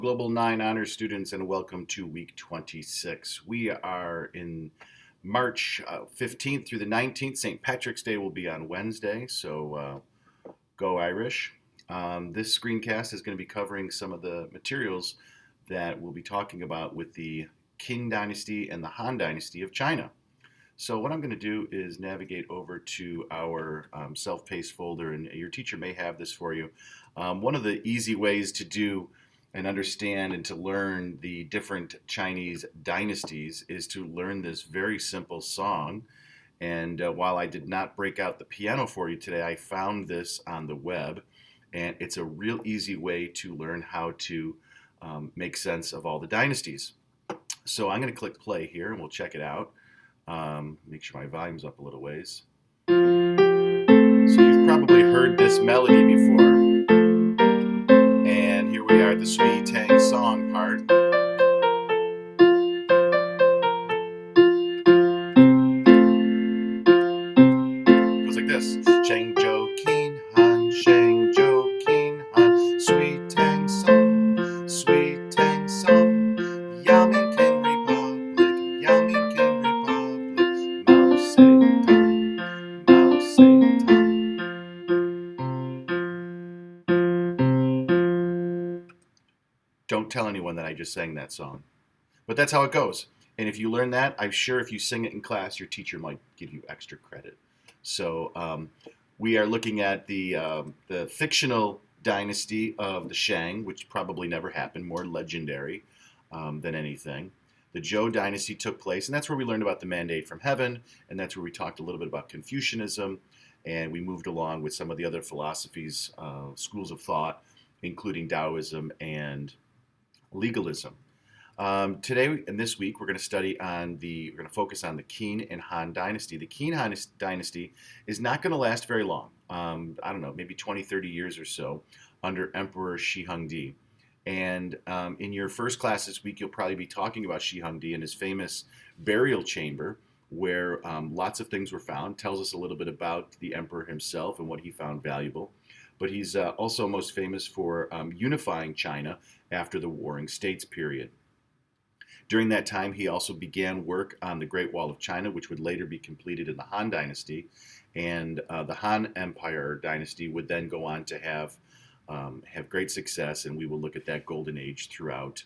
Global 9 Honor students, and welcome to week 26. We are in March 15th through the 19th. St. Patrick's Day will be on Wednesday, so go Irish. This screencast is going to be covering some of the materials that we'll be talking about with the Qing Dynasty and the Han Dynasty of China. So what I'm going to do is navigate over to our self-paced folder, and your teacher may have this for you. One of the easy ways to do and understand and to learn the different Chinese dynasties is to learn this very simple song. And while I did not break out the piano for you today, I found this on the web, and it's a real easy way to learn how to make sense of all the dynasties. So I'm going to click play here, and we'll check it out. Make sure my volume's up a little ways. So you've probably heard this melody before. And here we are at the Sui Tang song part. It goes like this. Shang King Han, Shang King Han, Sui Tang song, Sui Tang song, Yao Ming King Republic, Yao Ming King Republic, Mao Zedong, Mao Zedong. Don't tell anyone that I just sang that song. But that's how it goes. And if you learn that, I'm sure if you sing it in class, your teacher might give you extra credit. So we are looking at the fictional dynasty of the Shang, which probably never happened, more legendary than anything. The Zhou dynasty took place, and that's where we learned about the mandate from heaven, and that's where we talked a little bit about Confucianism, and we moved along with some of the other philosophies, schools of thought, including Taoism and legalism. Today and this week, we're going to focus on the Qing and Han Dynasty. The Qing Han Dynasty is not going to last very long. I don't know, maybe 20, 30 years or so under Emperor Shi Hongdi. And in your first class this week, you'll probably be talking about Shi Hongdi and his famous burial chamber, where lots of things were found. Tells us a little bit about the emperor himself and what he found valuable. But he's also most famous for unifying China after the Warring States period. During that time, he also began work on the Great Wall of China, which would later be completed in the Han Dynasty. And the Han Empire dynasty would then go on to have great success, and we will look at that golden age throughout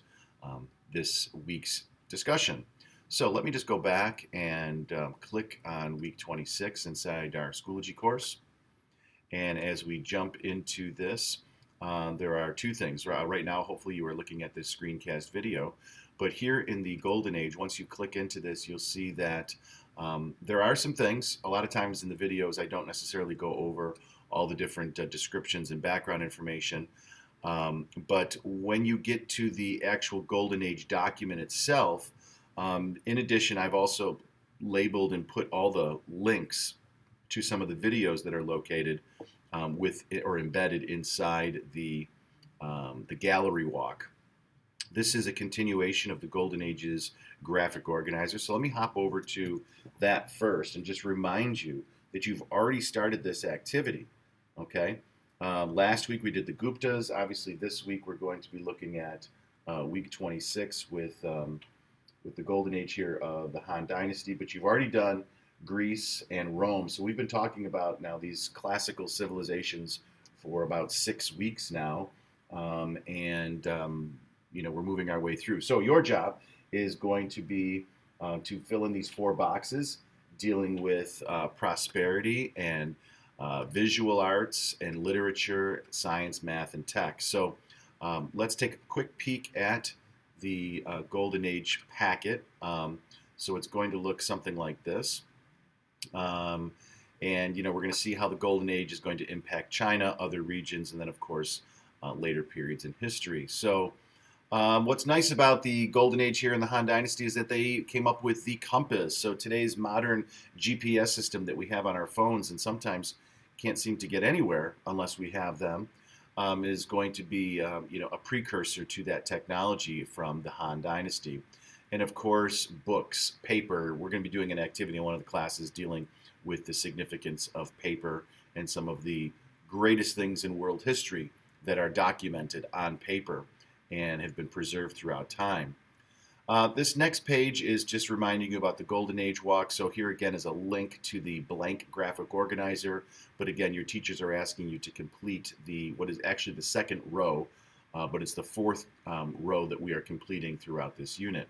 this week's discussion. So let me just go back and click on week 26 inside our Schoology course. And as we jump into this, there are two things. Right now, hopefully you are looking at this screencast video. But here in the Golden Age, once you click into this, you'll see that there are some things. A lot of times in the videos, I don't necessarily go over all the different descriptions and background information. But when you get to the actual Golden Age document itself, in addition, I've also labeled and put all the links to some of the videos that are located with or embedded inside the gallery walk. This is a continuation of the Golden Age's graphic organizer. So let me hop over to that first and just remind you that you've already started this activity. Okay. Last week we did the Guptas. Obviously, this week we're going to be looking at week 26 with the Golden Age here of the Han Dynasty. But you've already done Greece and Rome. So we've been talking about now these classical civilizations for about 6 weeks now, we're moving our way through. So your job is going to be to fill in these 4 boxes dealing with prosperity and visual arts and literature, science, math, and tech. So let's take a quick peek at the Golden Age packet. So it's going to look something like this. We're going to see how the Golden Age is going to impact China, other regions, and then, of course, later periods in history. So what's nice about the Golden Age here in the Han Dynasty is that they came up with the compass. So today's modern GPS system that we have on our phones and sometimes can't seem to get anywhere unless we have them, is going to be a precursor to that technology from the Han Dynasty. And of course, books, paper. We're going to be doing an activity in one of the classes dealing with the significance of paper and some of the greatest things in world history that are documented on paper. and have been preserved throughout time. This next page is just reminding you about the Golden Age walk. So here again is a link to the blank graphic organizer. But again, your teachers are asking you to complete what is actually the second row, but it's the fourth row that we are completing throughout this unit.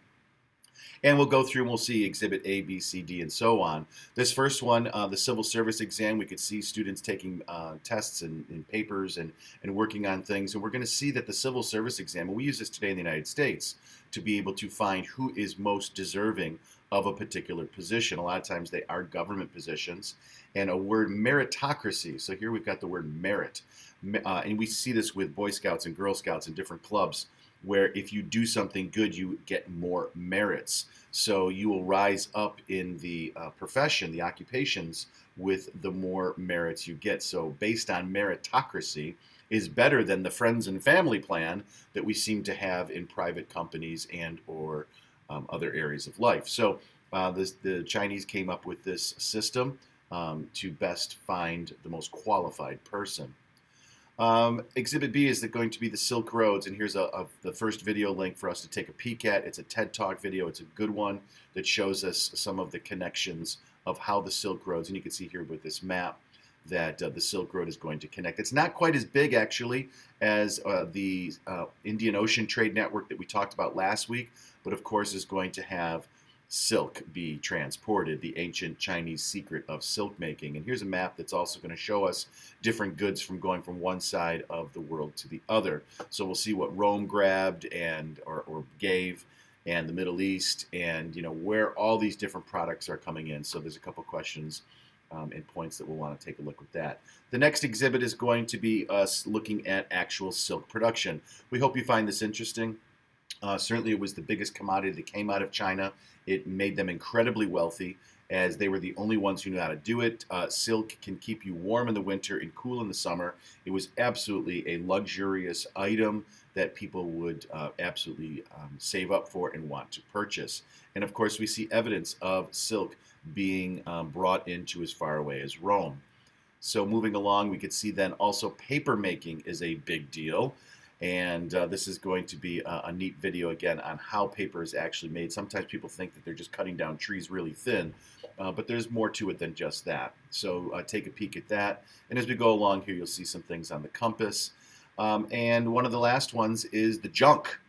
And we'll go through and we'll see Exhibit A, B, C, D, and so on. This first one, the civil service exam, we could see students taking tests and papers and working on things. And we're going to see that the civil service exam, and we use this today in the United States, to be able to find who is most deserving of a particular position. A lot of times they are government positions. And a word, meritocracy. So here we've got the word merit. And we see this with Boy Scouts and Girl Scouts and different clubs, where if you do something good, you get more merits. So you will rise up in the profession, the occupations, with the more merits you get. So based on meritocracy is better than the friends and family plan that we seem to have in private companies and or other areas of life. So the Chinese came up with this system to best find the most qualified person. Exhibit B is going to be the Silk Roads, and here's the first video link for us to take a peek at. It's a TED Talk video. It's a good one that shows us some of the connections of how the Silk Roads, and you can see here with this map that the Silk Road is going to connect. It's not quite as big, actually, as the Indian Ocean Trade Network that we talked about last week, but of course is going to have silk be transported, the ancient Chinese secret of silk making. And here's a map that's also going to show us different goods from going from one side of the world to the other. So we'll see what Rome grabbed and or gave, and the Middle East, and where all these different products are coming in. So there's a couple questions and points that we'll want to take a look at that. The next exhibit is going to be us looking at actual silk production. We hope you find this interesting. Certainly it was the biggest commodity that came out of China. It made them incredibly wealthy, as they were the only ones who knew how to do it. Silk can keep you warm in the winter and cool in the summer. It was absolutely a luxurious item that people would absolutely save up for and want to purchase. And of course, we see evidence of silk being brought into as far away as Rome. So moving along, we could see then also paper making is a big deal. And this is going to be a neat video again on how paper is actually made. Sometimes people think that they're just cutting down trees really thin, but there's more to it than just that. So take a peek at that. And as we go along here, you'll see some things on the compass. And one of the last ones is the junk.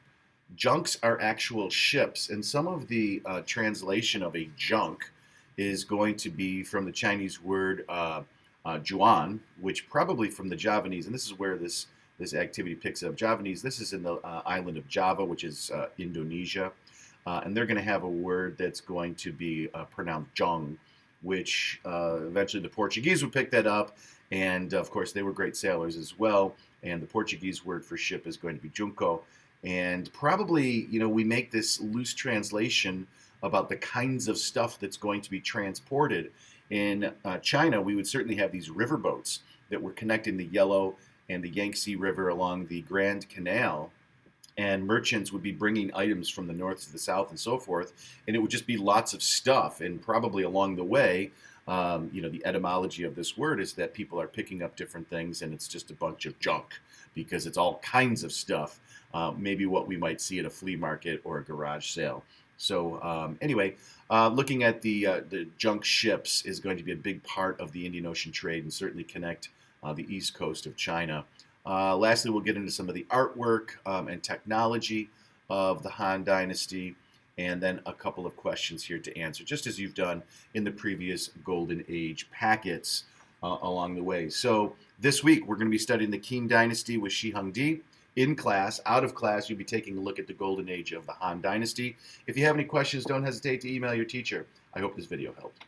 Junks are actual ships, and some of the translation of a junk is going to be from the Chinese word juan, which probably from the Javanese, and this is where this activity picks up. Javanese, this is in the island of Java, which is Indonesia. And they're going to have a word that's going to be pronounced jong, which eventually the Portuguese would pick that up. And of course, they were great sailors as well. And the Portuguese word for ship is going to be junco. And probably, we make this loose translation about the kinds of stuff that's going to be transported. In China, we would certainly have these riverboats that were connecting the Yellow and the Yangtze River along the Grand Canal, and merchants would be bringing items from the north to the south and so forth, and it would just be lots of stuff. And probably along the way, the etymology of this word is that people are picking up different things, and it's just a bunch of junk because it's all kinds of stuff, maybe what we might see at a flea market or a garage sale. So anyway, looking at the junk ships is going to be a big part of the Indian Ocean trade, and certainly connect the east coast of China. Lastly, we'll get into some of the artwork and technology of the Han Dynasty, and then a couple of questions here to answer, just as you've done in the previous Golden Age packets along the way. So this week, we're going to be studying the Qing Dynasty with Shi Hongdi. In class, out of class, you'll be taking a look at the Golden Age of the Han Dynasty. If you have any questions, don't hesitate to email your teacher. I hope this video helped.